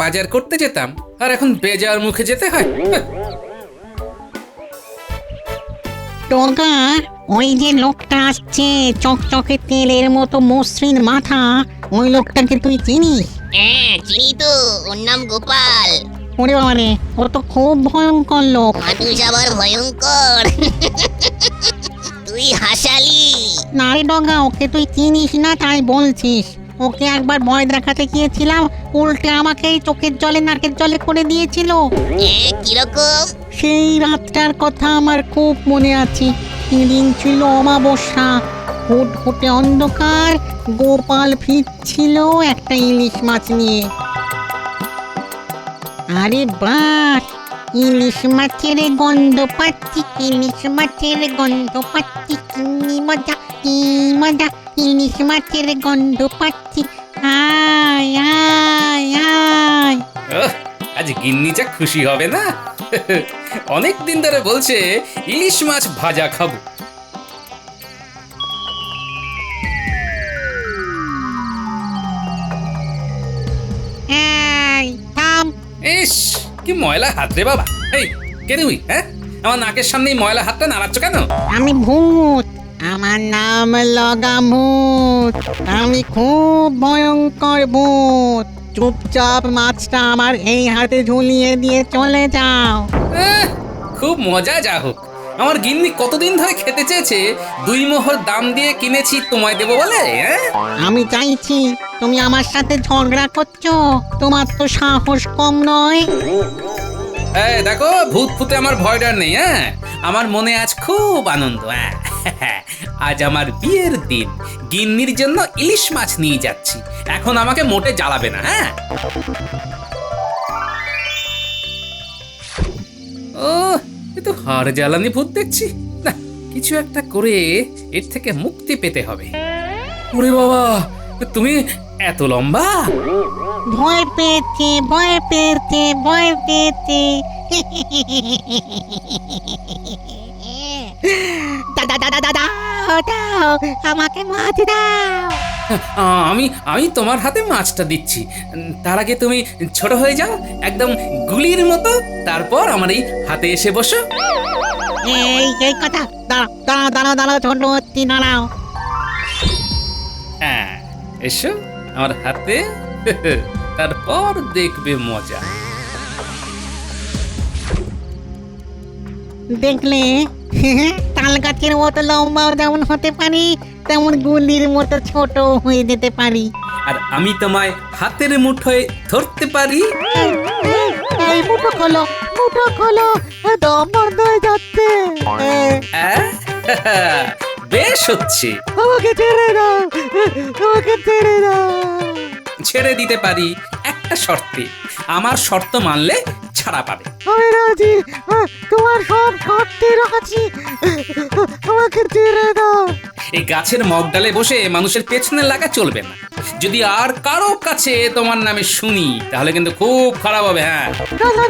বাজার করতে যেতাম, আর এখন বেজার মুখে যেতে হয়। টগা, ওই যে লোকটা আসছে চকচকে তেলের মতো মসৃণ মাথা, ওই লোকটাকে তুই চিনিস? হ্যাঁ চিনি তো, ওর নাম গোপাল। ওরে বাবারে, ও তো খুব ভয়ঙ্কর লোক। মানুষ আবার ভয়ঙ্কর। তুই হাসালি। না রে ডগা, ওকে তুই চিনিস না তাই বলছিস। ওকে একবার ভয় দেখাতে গিয়েছিলাম, উল্টে আমাকেই চোখের জলে নাকের জলে করে দিয়েছিল। কিরকম? সেই রাতটার কথা আমার খুব মনে আছে। সেদিন ছিল অমাবস্যা, ফুটফুটে অন্ধকার। গোপাল ফিরছিল একটা ইলিশ মাছ নিয়ে। আরে বাস, ইলিশ মাছের গন্ধ পাচ্ছি, ইলিশ মাছের গন্ধ পাচ্ছি, কি মজা কি মজা, ইলিশ মাছের গন্ধ পাচ্ছি, আয় আয় আয়। আজ গিন্নি যা খুশি হবে না। অনেক দিন ধরে বলছে ইলিশ মাছ ভাজা খাবো। এই থাম। ইস, কি ময়লা হাত রে বাবা। এই কে তুই? হ্যাঁ, আমার নাকের সামনে এই ময়লা হাতটা নাড়াচ্ছ কেন? আমি ভূত, আমার নাম লগামুত। আমি খুব ভয়ঙ্কর ভূত। চুপচাপ মাছটা আমার এই হাতে ঝুলিয়ে দিয়ে চলে যাও। খুব মজা। যা হোক, আমার গিন্নি কতদিন ধরে খেতে চেয়েছে, 2 মোহর দাম দিয়ে কিনেছি তোমায় দেবো বলে। আমি চাইছি, তুমি আমার সাথে ঝগড়া করছো? তোমার তো সাহস কম নয়। এই দেখো, ভূত ফুতে আমার ভয় ডর নেই। হ্যাঁ, আমার মনে আজ খুব আনন্দ। আজ আমার বিয়ের দিন, গিন্নির জন্য ইলিশ মাছ নিয়ে যাচ্ছি। এখন আমাকে মোটে জ্বালাবে না। হ্যাঁ, ও এ তো হাড় জ্বালানি ভূত দেখছি। না, কিছু একটা করে এর থেকে মুক্তি পেতে হবে। ওরে বাবা, তুমি এত লম্বা! ভয় পেয়েছে, ভয় পেয়েছে, ভয় পেয়েছে। দাদা দাদা দাদা, দাও আমাকে মাছ দাও। আমি তোমার হাতে মাছটা দিচ্ছি। তার আগে তুমি ছোট হয়ে যাও, একদম গুলির মতো। তারপর আমার এই হাতে এসে বসো। এই কথা। দাঁড়াও দাঁড়াও দাঁড়াও দাঁড়াও, ছোট হচ্ছি, দাঁড়াও। হ্যাঁ, এসো আমার হাতে। তারপর দেখবে মজা। দেখলে, তাল গাছের মতো লম্বাও যেমন হতে পারি, তেমন গুলির মতো ছোট হয়ে যেতে পারি। আর আমি তোমায় হাতের মুঠোয় ধরতে পারি। এই মুঠো খোলো, মুঠো খোলো, দম বন্ধ হয়ে যাচ্ছে। বেশ হচ্ছে। আমাকে ছেড়ে দাও, আমাকে ছেড়ে দাও। ছেড়ে দিতে পারি একটা শর্তে। আমার শর্ত মানলে ছাড়া পাবে। আমি রাজি, তোমার সব শর্তে রাজি। আমাকে ছেড়ে দাও। এই গাছের মগডালে বসে মানুষের পেছনে লাগা চলবে না। যদি আর কারো কাছে তোমার নামে শুনি, তাহলে কিন্তু খুব খারাপ হবে। হ্যাঁ,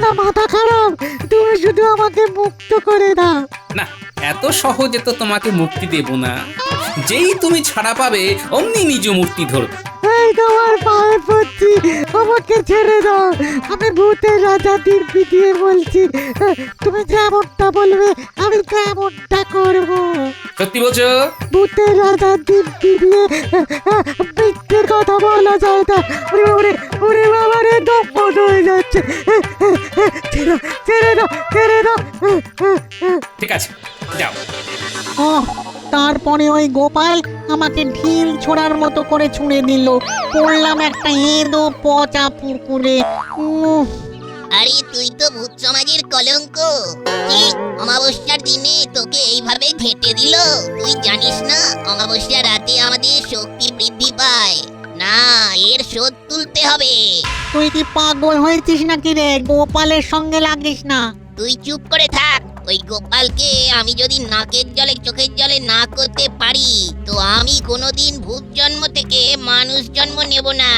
না, মাথা খারাপ। তুমি শুধু আমাকে মুক্ত করে দাও। না, এত সহজে তো তোমাকে মুক্তি দেব না। যেই তুমি ছাড়া পাবে, অমনি নিজ মূর্তি ধরবে। এই তোমার পায়ে পড়ছি, আমাকে ছেড়ে দাও। আমি ভূতের রাজা দিব্যি দিয়ে বলছি, তুমি যেমনটা বলবে আমি তেমনটা করব। সত্যি বলছো? ভূতের রাজা দিব্যি দিয়ে মিথ্যে কথা বলা যায় না। ওরে বাবা রে, দম বন্ধ হয়ে যাচ্ছে। ছেড়ে দাও, ছেড়ে দাও। ঠিক আছে, যাও। তারপরে ওই গোপাল আমাকে ঢিল ছোড়ার মতো করে ছুঁড়ে দিল। পড়লাম একটা এঁদো পচা পুকুরে। আরে তুই তো ভূত সমাজের কলঙ্ক। কি অমাবস্যার দিনে তোকে এইভাবে ঘেঁটে দিল? তুই জানিস না অমাবস্যার রাতে আমাদের শক্তি বৃদ্ধি পায়। না, এর শোধ তুলতে হবে। তুই কি পাগল হয়েছিস নাকি রে? গোপালের সঙ্গে লাগিস না। তুই চুপ করে থাক। ওই গোপালকে আমি যদি নাকের জলে চোখের জলে না করতে পারি, তো আমি কোনোদিন ভূত জন্ম থেকে মানুষ জন্ম নেব না।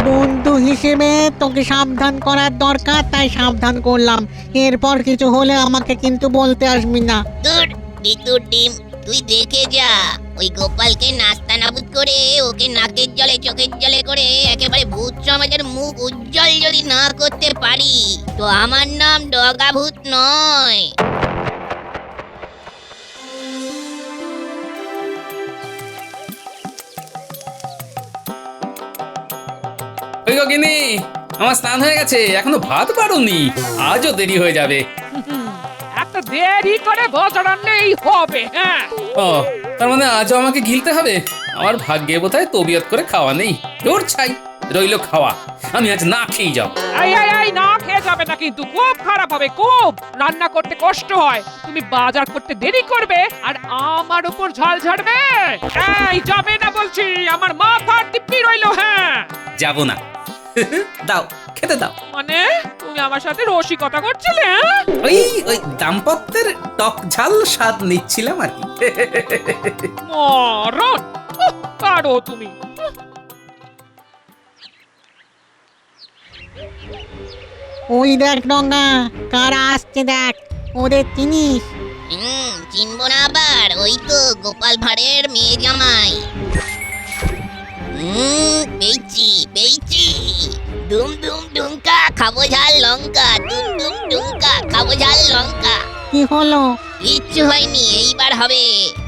বন্ধু হিসেবে তোকে সাবধান করার দরকার, তাই সাবধান করলাম। এরপর কিছু হলে আমাকে কিন্তু বলতে আসবি না। দূর বিদ্যুৎ ডিম, তুই দেখে যা ওই গোপালকে নাস্তা নাবুদ করে ওকে নাকের জলে চোখের জলে করে একেবারে ভূত সমাজের মুখ উজ্জ্বল যদি না করতে পারি তো আমার নাম ডগা ভূত নয়। ওই গো গিন্নি, আমার স্নান হয়ে গেছে, এখনো ভাত পারোনি, আজও দেরি হয়ে যাবে। একটা দেরি করে বজরান্নেই হবে। হ্যাঁ, ও, তার মানে আজও আমাকে গিলতে হবে? আমার ভাগ্যে বোধহয় তবিয়ত করে খাওয়া নেই। জোর ছাই, রইল খাওয়া, আমি আজ না খেয়ে যাব। এই না খেয়ে যাবে না, কিন্তু খুব খারাপ হবে। খুব রান্না করতে কষ্ট হয়, তুমি বাজার করতে দেরি করবে আর আমার উপর ঝাল ঝাড়বে। এই যাবে না বলছি, আমার মাথার দিব্যি রইলো। হ্যাঁ, যাব না। দাও, খেতে দাও। মানে তুমি আমার সাথে রসিকতা করছিলে? হ্যাঁ? ওই ওই দাম্পত্যের টক ঝাল স্বাদ নিচ্ছিলাম আর কি। মরণ, পারো তুমি। ওই দেখ ডঙ্গা, কারা আসছে দেখ, ওদের চিনিস? চিনবো না আবার? ওই তো গোপাল ভাঁড়ের মেয়ে জামাই। পেয়েছি পেয়েছি। দুম দুম ডুমকা খাবো ঝাল লঙ্কা, দুম দুম ডুমকা খাবো ঝাল লঙ্কা। কি হলো? কিচ্ছু হয়নি, এইবার হবে।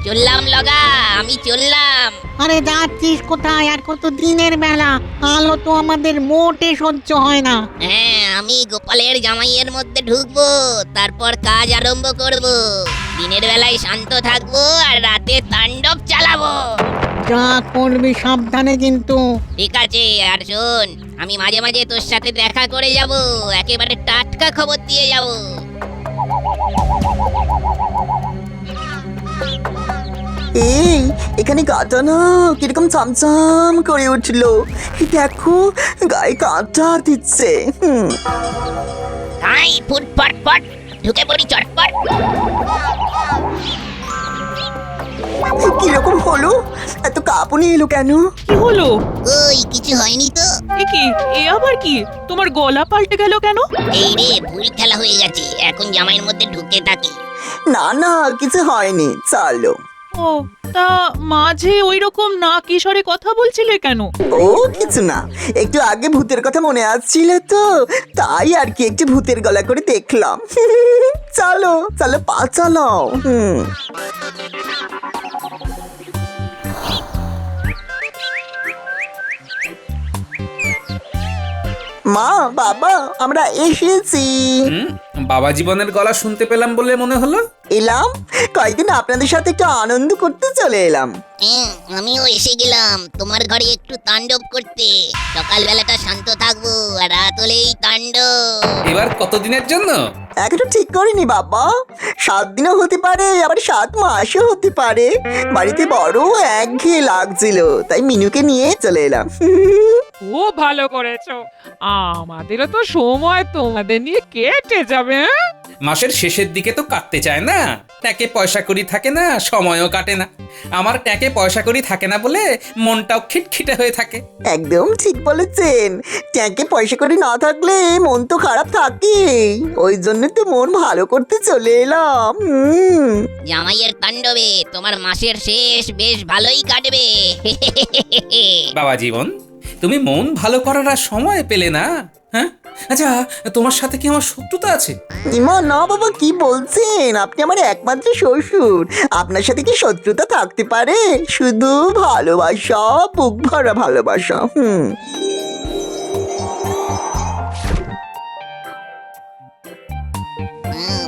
চললাম লগা, আমি চললাম। আরে যাচ্ছিস কোথায়? আর কত দিনের বেলা, আলো তো আমাদের মোটে সহ্য হয় না। হ্যাঁ, আমি গোপালের জামাইয়ের মধ্যে ঢুকবো, তারপর কাজ আরম্ভ করব। দিনের বেলায় শান্ত থাকবো আর রাতে তাণ্ডব চালাবো। যা করবি সাবধানে কিন্তু। ঠিক আছে, আর শোন, আমি মাঝে মাঝে তোর সাথে দেখা করে যাব, একেবারে টাটকা খবর দিয়ে যাব। এই এখানে গাটা না কিরকম চামচাম করে উঠলো, দেখো গায়ে কাঁটা দিচ্ছে। তাই ফুট ফট ফট ঢুকে পড়ি চটপট। কিরকম হলো? এত কাঁপুনি এলো কেন? কি হলো? ওই কিছু হয়নি তো। এ কি? এ আবার কি? তোমার গলা পাল্টে গেল কেন? এই রে, ভুল খেলা হয়ে গেছে, এখন জামাইয়ের মধ্যে ঢুকে থাকি। না না, কিছু হয়নি, চলো। ও, তা মাঝে ওই রকম না কিশোরে কথা বলছিলে কেন? ও কিছু না, একটু আগে ভূতের কথা মনে আসছিল তো, তাই আর কি একটু ভূতের গলা করে দেখলাম। চলো চলো, পা চালাও। মা বাবা, আমরা এসেছি। বাবা জীবনের গলা শুনতে পেলাম বলে মনে হলো। এলাম, কয়েকদিন আপনাদের সাথে একটু আনন্দ করতে চলে এলাম। আমিও এসে গেলাম তোমার ঘরে একটু তাণ্ডব করতে। সকালবেলাটা শান্ত থাকবো আর রাত হলেই তাণ্ডব। এবার কতদিনের জন্য? এখনো ঠিক করিনি বাবা, 7 দিনও হতে পারে, আবার 7 মাসও হতে পারে। বাড়িতে বড় একঘেয়ে লাগছিল, তাই মিনুকে নিয়ে চলে এলাম। খুব ভালো করেছো, আমাদেরও তো সময় তোমাদের নিয়ে কেটে যাবে। হ্যাঁ? মাসের শেষের দিকে তো কাটতে চায় না, ট্যাঁকে পয়সা করি থাকে না, সময়ও কাটে না। আমার ট্যাঁকে পয়সা করি থাকে না বলে মনটাও খিটখিটে হয়ে থাকে। একদম ঠিক বলেছেন, ট্যাঙ্কে পয়সা করে না থাকলে মন তো খারাপ থাকে, ওই জন্য তো মন ভালো করতে চলে এলাম। জামাইয়ের তাণ্ডবে তোমার মাসের শেষ বেশ ভালোই কাটবে। বাবা জীবন, তুমি মন ভালো করার আর সময় পেলে না? হ্যাঁ, আচ্ছা, তোমার সাথে কি আমার শত্রুতা আছে? ইমা না বাবা, কি বলছেন? আপনি আমার একমাত্র শ্বশুর, আপনার সাথে কি শত্রুতা থাকতে পারে? শুধু ভালোবাসা, বুক ভরা ভালোবাসা।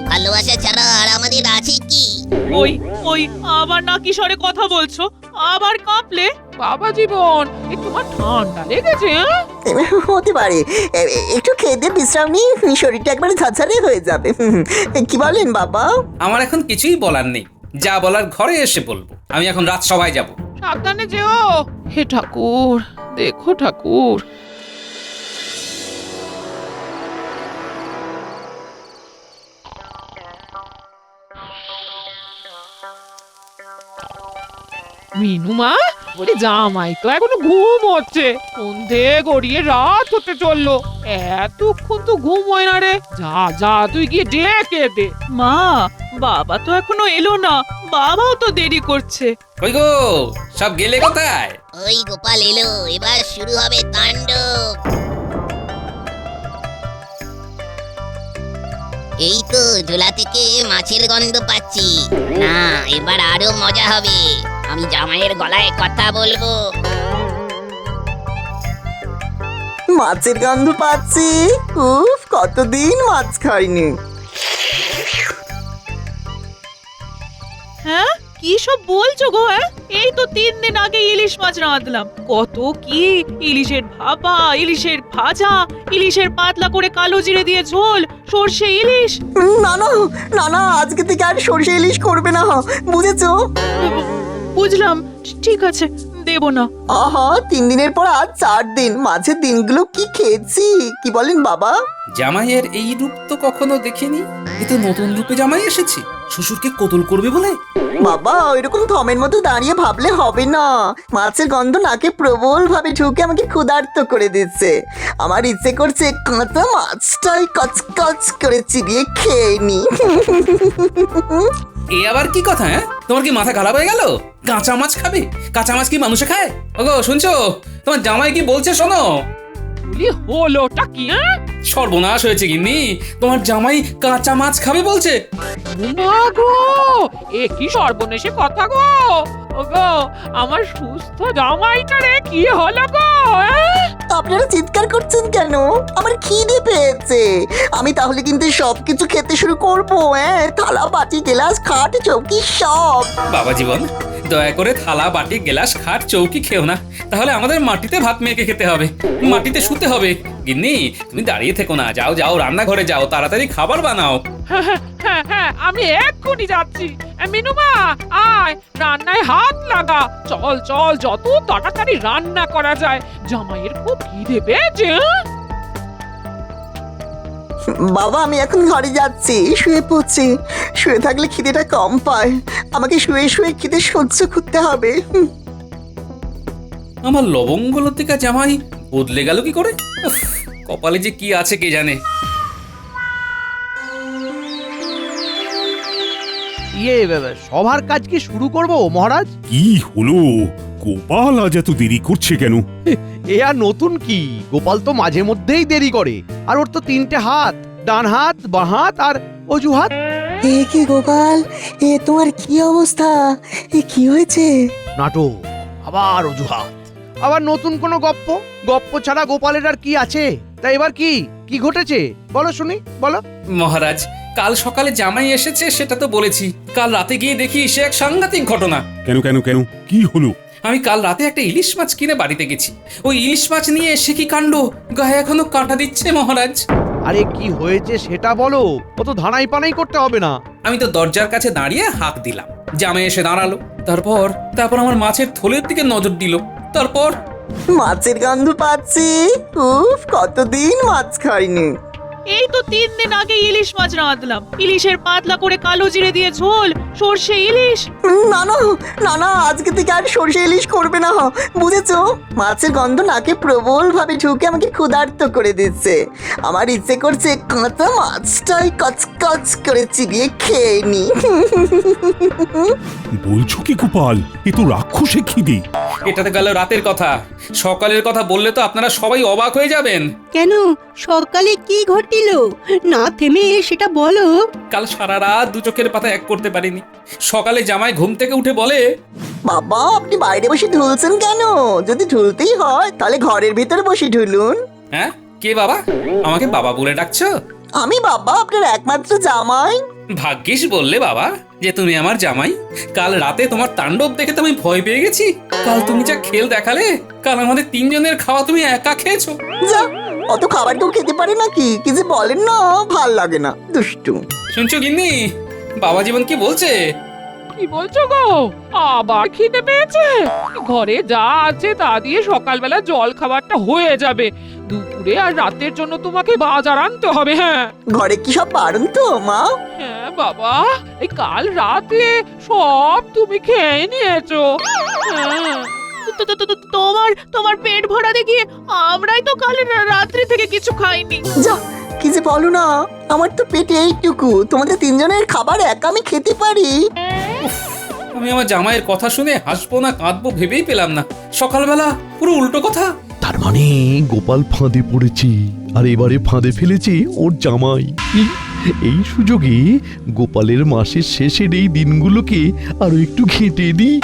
ভালোবাসা ছাড়া আর আমাদের আছে কি? ওই ওই আবার না কিশোরে কথা বলছো, আবার কাঁপলে? বাবা জীবন, তোমার ঠান্ডা লেগেছে? হ্যাঁ? হতে পারে, একটু খেয়ে দিয়ে বিশ্রাম নিই, শরীরটা একবারে ঝাঝারে হয়ে যাবে। কি বলেন বাবা? আমার এখন কিছুই বলার নেই, যা বলার ঘরে এসে বলবো। আমি এখন রাত সবাই যাব। সাবধানে যেও। হে ঠাকুর, দেখো ঠাকুর। মিনুমা, বলি জামাই তো এখনো ঘুম হচ্ছে, সন্ধে গড়িয়ে রাত হতে চললো, এতক্ষণ তো ঘুম হয় না রে। যা যা, তুই গিয়ে ডেকে দে। মা, বাবা তো এখনো এলো না, বাবাও তো দেরি করছে। কই গো সব গেলে কোথায়? ওই গোপাল এলো, এবার শুরু হবে তাণ্ডব। এই তো ঝোলা থেকে মাছের গন্ধ পাচ্ছি। না, এবার আরো মজা হবে। আমি জামাইয়ের গলায় কথা বলবো। মাছের গন্ধ পাচ্ছি। উফ, কতদিন মাছ খাইনি। হ্যাঁ, কি সব বলছো গো? হ্যাঁ, এই তো 3 দিন আগে ইলিশ মাছ রাঁধলাম। কত কি ইলিশের ভাপা, ইলিশের ভাজা, ইলিশের পাতলা করে কালো জিরে দিয়ে ঝোল, সর্ষে ইলিশ। না না না না, আজকে থেকে আর সরষে ইলিশ করবে না, বুঝেছো? বুঝলাম, ঠিক আছে, দেব না। আহা, 3 দিনের পর আজ 4 দিন। মাঝের দিনগুলো কি খেয়েছি, কি বলেন বাবা? জামাইয়ের এই রূপ তো কখনো দেখিনি। এ তো নতুন রূপে জামাই এসেছে, শ্বশুরকে কতল করবে বলে। বাবা, ওইরকম থমের মতো দাঁড়িয়ে ভাবলে হবে না। মাছের গন্ধ নাকে প্রবল ভাবে ঢুকে আমাকে ক্ষুধার্ত করে দিচ্ছে। আমার ইচ্ছে করছে কাঁচা মাছটাই কচকচ করে চিবিয়ে খেয়ে নি। এ আবার কি কথা? হ্যাঁ, তোমার কি মাথা খারাপ হয়ে গেল? কাঁচা মাছ খাবে? কাঁচা মাছ কি মানুষে খায়? ওগো শুনছো, তোমার জামাই কি বলছে শোনো। বলি হলোটা কি? হ্যাঁ, সর্বনাশ হয়েছে গিন্নি, তোমার জামাই কাঁচা মাছ খাবে বলছে। মা গো, এ কি সর্বনেশে কথা গো। ওগো, আমার সুস্থ জামাইটারে কি হলো গো? হ্যাঁ? আপনারা চিৎকার করছেন কেন? আমার খিদে পেয়েছে। আমি তাহলে কিন্তু সবকিছু খেতে শুরু করবো। থালা, বাটি, গ্লাস, খাট, চৌকি সব। বাবা জীবন, দয়া করে থালা, বাটি, গ্লাস, খাট, চৌকি খেও না। তাহলে আমাদের মাটিতে ভাত মেখে খেতে হবে, মাটিতে শুতে হবে। গিন্নি, তুমি দাঁড়িয়ে থেকো না, যাও যাও রান্নাঘরে যাও, তাড়াতাড়ি খাবার বানাও। হ্যাঁ, আমি এক্ষুনি যাচ্ছি। মিনুমা, আয় রান্নায় হাত লাগা। চল চল, যত তাড়াতাড়ি রান্না করা যায়। জামাইয়ের খুব খিদে পেয়েছে। হ্যাঁ? বাবা, আমি এখন ঘরে যাচ্ছি, শুয়ে পড়ছি। শুয়ে থাকলে খিদেটা কম পায়। আমাকে শুয়ে শুয়ে খিদে সহ্য করতে হবে। আমার লবঙ্গলতিকা জামাই বদলে গেল কি করে? উফ, কপালে যে কি আছে কে জানে। সবার কাজ কি শুরু করব মহারাজ? কি হলো? গোপাল আজ এত দেরি করছে কেন? এ আর নতুন কি, গোপাল তো মাঝে মধ্যেই দেরি করে। আর ওর তো 3টে হাত, ডান হাত, বাঁ হাত আর অজুহাত। এ কি গোপাল, এ তোমার কি অবস্থা? এ কি হয়েছে? নাটক, আবার অজুহাত, আবার নতুন কোনো গপ্প। গপ্প ছাড়া গোপালের আর কি আছে? তা এবার কি কি ঘটেছে বলো শুনি, বলো। মহারাজ, কাল সকালে জামাই এসেছে সেটা তো বলেছি। কাল রাতে গিয়ে দেখি সে এক সাংঘাতিক ঘটনা। কেন কেন কেন, কি হলো? আমি কাল রাতে একটা ইলিশ মাছ কিনে বাড়িতে গেছি। ওই ইলিশ মাছ নিয়ে এসে কি কাণ্ড, গায়ে এখনো কাঁটা দিচ্ছে মহারাজ। আরে কি হয়েছে সেটা বলো, অত ধানাই পানাই করতে হবে না। আমি তো দরজার কাছে দাঁড়িয়ে হাঁক দিলাম, জামাই এসে দাঁড়ালো। তারপর আমার মাছের থলের দিকে নজর দিল। তারপর মাছের গন্ধ পাচ্ছি। উফ, কতদিন মাছ খাইনি। এই তো 3 দিন আগে ইলিশ মাছ রাঁধলাম। ইলিশের পাতলা করে কালো জিরে দিয়ে ঝোল, সর্ষে ইলিশ। না না না না, আজকে থেকে আর সরষে ইলিশ করবে না, বুঝেছো? মাছের গন্ধ নাকে প্রবল ভাবে ঢুকে আমাকে ক্ষুধার্ত করে দিচ্ছে। আমার ইচ্ছে করছে কাঁচা মাছটাই কচকচ করে চিবিয়ে খেয়ে নি। বলছো কি গোপাল, এ তো রাক্ষসে খিদে। এটাতে গেল রাতের কথা, সকালের কথা বললে তো আপনারা সবাই অবাক হয়ে যাবেন। কেন, সকালে কি ঘটিল না থেমে সেটা বলো। কাল সারা রাত দু চোখের পাতা এক করতে পারিনি। সকালে জামাই ঘুম থেকে উঠে বলে, বাবা, আপনি বাইরে বসে ঢুলছেন কেন? যদি ঢুলতেই হয় তাহলে ঘরের ভিতরে বসে ঢুলুন। হ্যাঁ, কে বাবা? আমাকে বাবা বলে ডাকছো? আমি বাবা, আপনার একমাত্র জামাই। ভাগ্যিস বললে বাবা যে তুমি আমার জামাই। কাল রাতে তোমার তাণ্ডব দেখে তো আমি ভয় পেয়ে গেছি। কাল তুমি যা খেল দেখালে, কাল আমাদের 3 জনের খাওয়া তুমি একা খেয়েছো। যা, অত খাবার কেউ খেতে পারে নাকি? কি যে বলেন না, ভাল লাগে না, দুষ্টু। শুনছো গিন্নি, বাবা জীবন কি বলছে? কি বলছো গো? আবার খিদে পেয়েছে? ঘরে যা আছে তা দিয়ে সকালবেলা জল খাবারটা হয়ে যাবে। দুপুরে আর রাতের জন্য তোমাকে বাজার আনতে হবে। হ্যাঁ ঘরে কি সব পারেন তো মা? হ্যাঁ বাবা, এই কাল রাতে সব তুমি খেয়ে নিয়েছো। হ্যাঁ। তোমার পেট ভরা দেখিয়ে আমরাই তো কাল রাত্রি থেকে কিছু খাইনি। যা, কি যে বলো না, আমার তো পেটে এইটুকু, তোমাদের 3 জনের খাবার একা আমি খেতে পারি? উফ, আমি আমার জামাইয়ের কথা শুনে হাসবো না কাঁদবো ভেবেই পেলাম না। সকালবেলা পুরো উল্টো কথা। তার মানে গোপাল ফাঁদে পড়েছে, আর এবারে ফাঁদে ফেলেছে ওর জামাই। এই সুযোগে গোপালের মাসের শেষের এই দিনগুলোকে আরো একটু ঘেঁটে দিই।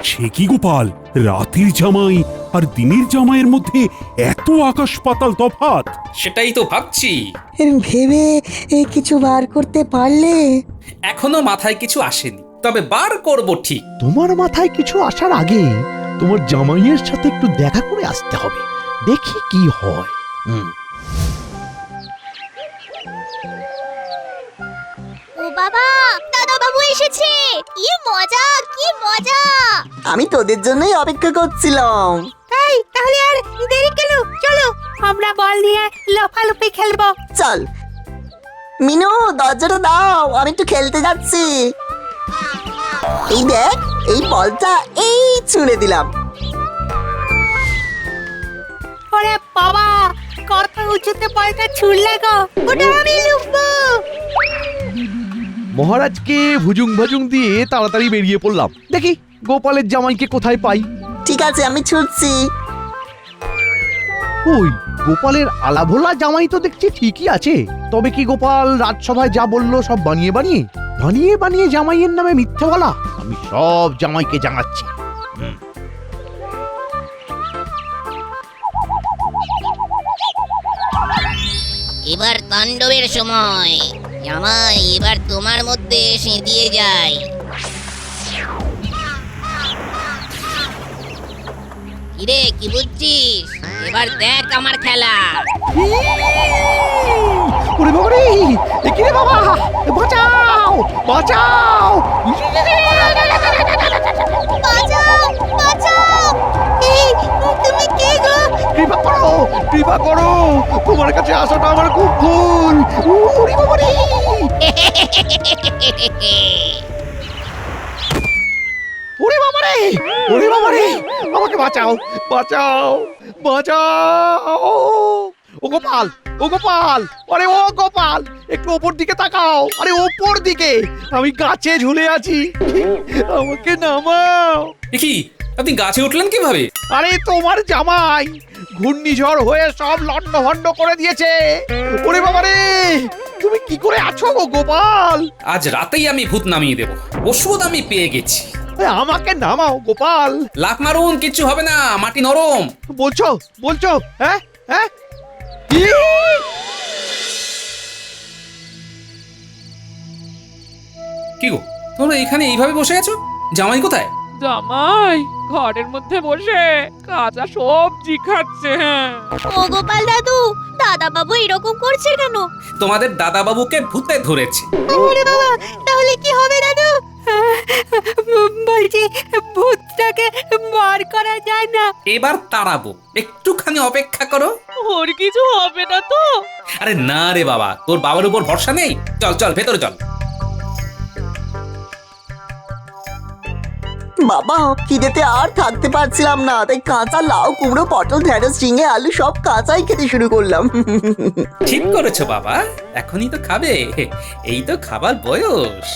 সে কি গোপাল, রাতের জামাই আর দিনের জামাইয়ের মধ্যে এত আকাশ পাতাল তফাৎ? সেটাই তো ভাবছি। ভেবে কিছু বার করতে পারলে? এখনো মাথায় কিছু আসেনি, তবে বার করব ঠিক। তোমার মাথায় কিছু আসার আগে তোমার জামাইয়ের সাথে একটু দেখা করে আসতে হবে, দেখি কি হয়। ও বাবা, দাদা বাবু এসেছে! কি মজা, কি মজা! আমি তোদের জন্যই অপেক্ষা করছিলাম। এই তাহলে আর দেরি কেন, চলো আমরা বল নিয়ে লাফালাফি খেলবো। চল মিনু, দরজাটা দাও, আমি একটু খেলতে যাচ্ছি। এই দেখ, এই বলটা এই ছুঁড়ে দিলাম। ওরে বাবা, কত উঁচুতে বলটা ছুড়লে গো, ওটা আমি লুকবো। মহারাজকে ভুজুং ভাজুং দিয়ে তাড়াতাড়ি বেরিয়ে পড়লাম, দেখি গোপালের জামাইকে কোথায় পাই। ঠিক আছে, আমি ছুটছি। ওই গোপালের আলাভোলা জামাই তো দেখছি ঠিকই আছে, তবে কি গোপাল রাজসভায় যা বললো সব বানিয়ে বানিয়ে বানিয়ে বানিয়ে জামাইয়ের নামে মিথ্যে বলা? আমি সব জামাইকে জানাচ্ছি। এবার তাণ্ডবের সময়। জামাই, এবার তোমার মধ্যে সিঁধিয়ে যায়। কিরে, কি বুঝছিস? এবার দেখ আমার খেলা। ওরে বাবা রে, এ কি রে বাবা, বাঁচাও বাঁচাও! বাঁচাও, বাঁচাও! এই তুমি কে গো? কৃপা করো, কৃপা করো, তোমার কাছে আসাটা আমার খুব ভুল। ওরে বাবা রে! ওরে বাবা রে, ওরে বাবা রে, আমাকে বাঁচাও বাঁচাও বাঁচাও! ও গোপাল, ও গোপাল, আরে ও গোপাল, একটু ওপর দিকে তাকাও। আরে ওপর দিকে, আমি গাছে ঝুলে আছি, আমাকে নামাও। এ কি, আপনি গাছে উঠলেন কিভাবে? আরে তোমার জামাই ঘূর্ণিঝড় হয়ে সব লন্ড ভন্ড করে দিয়েছে। ওরে বাবা রে, তুমি কি করে আছো গো গোপাল? আজ রাতেই আমি ভূত নামিয়ে দেব। ওষুধ আমি পেয়ে গেছি। আরে আমাকে নামাও গোপাল। লাফ মারুন, কিচ্ছু হবে না, মাটি নরম। বলছো বলছো? হ্যাঁ হ্যাঁ, কি গো, তোমরা এখানে এইভাবে বসে আছো? জামাই কোথায়? জামাই ঘরের মধ্যে বসে কাঁচা সবজি খাচ্ছে। ও গোপাল দাদু, দাদা বাবু এরকম করছে কেন? তোমাদের দাদা বাবুকে ভূতে ধরেছে। ওরে বাবা, তাহলে কি হবে দাদু? বলছি ভূতটাকে বার করা যায় না? এবার তাড়াবো, একটুখানি অপেক্ষা করো। ওর কিছু হবে না তো? আরে না রে বাবা, তোর বাবার উপর ভরসা নেই। চল চল, ভেতরে চল। বাবা, খিদেতে আর থাকতে পারছিলাম না, তাই কাঁচা লাউ, কুমড়ো, পটল, ঢেঁড়স, ঝিঙে, আলু সব কাঁচাই খেতে শুরু করলাম। ঠিক করেছো বাবা, এখনই তো খাবে, এই তো খাবার বয়স।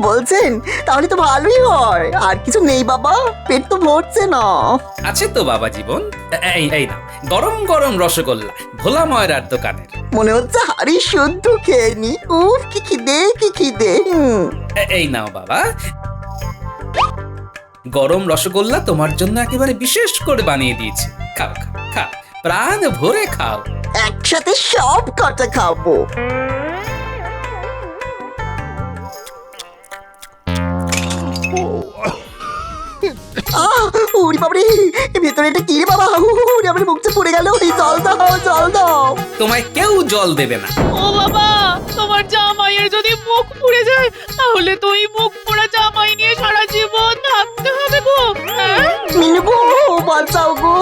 বলছেন? তাহলে তো ভালোই হয়। আর কিছু নেই বাবা, পেট তো ভরছে না। আছে তো বাবা জীবন, এই এই না, গরম গরম রসগোল্লা, ভোলা ময়রার দোকানের। মনে হচ্ছে হাড়ি শুদ্ধ খেয়ে নি। উফ, কি খিদে, কি খিদে। এই নাও বাবা, গরম রসগোল্লা তোমার জন্য একেবারে বিশেষ করে বানিয়ে দিয়েছি। খাও খাও খাও, প্রাণ ভরে খাও। একসাথে সব কটা খাবো। উড়ি বাবরে, ভেতরে এটা কি রে বাবা? উড়ি, আমার মুখটা পড়ে গেল। জল দাও, জল দাও। তোমায় কেউ জল দেবে না। ও বাবা, তোমার জামাইয়ের যদি মুখ পুড়ে যায়, তাহলে তো এই মুখ পোড়া জামাই নিয়ে সারা জীবন থাকতে হবে গো। হ্যাঁ? মিনু গো, বাঁচাও গো।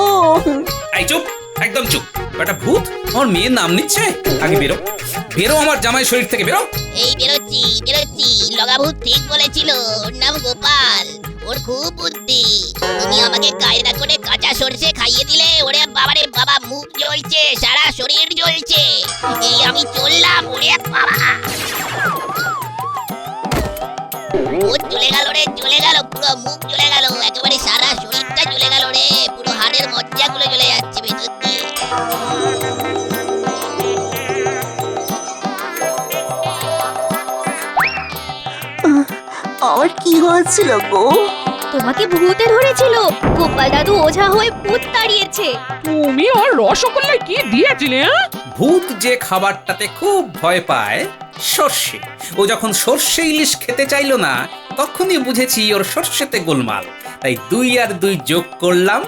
এই চুপ, একদম চুপ। একটা ভূত আমার মেয়ের নাম নিচ্ছে। আগে বেরো, বেরো আমার জামাই শরীর থেকে, বেরো। এই বেরোচ্ছি, বেরোচ্ছি। লগাভূত ঠিক বলেছিল, ওর নাম গোপাল। ওর খুব বুদ্ধি। তুমি আমাকে কায়দা করে কাঁচা সরষে খাইয়ে দিলে, ওরে বাবারে বাবা, মুখ জ্বলছে, সারা শরীর জ্বলছে। এই আমি চললাম, ওরে বাবা। ভূত জ্বলে গেল রে, জ্বলে গেল, পুরো মুখ জ্বলে গেল, একেবারে সারা শরীরটা জ্বলে গেল রে, পুরো হাড়ের মজ্জাগুলো জ্বলে যাচ্ছে ভেতর দিয়ে। আমার কি হয়েছিল গো? তোমাকে ভূতে ধরেছিল, গোপাল দাদু ওঝা হয়ে ভূত তাড়িয়েছে। তুমি ওর রসগোল্লায় কি দিয়েছিলে? ভূত যে খাবারটাতে খুব ভয় পায়, সর্ষে, ও যখন সর্ষে ইলিশ খেতে চাইলো না তখনই বুঝেছি ওর সর্ষেতে গোলমাল। তাই 2 আর 2 যোগ করলাম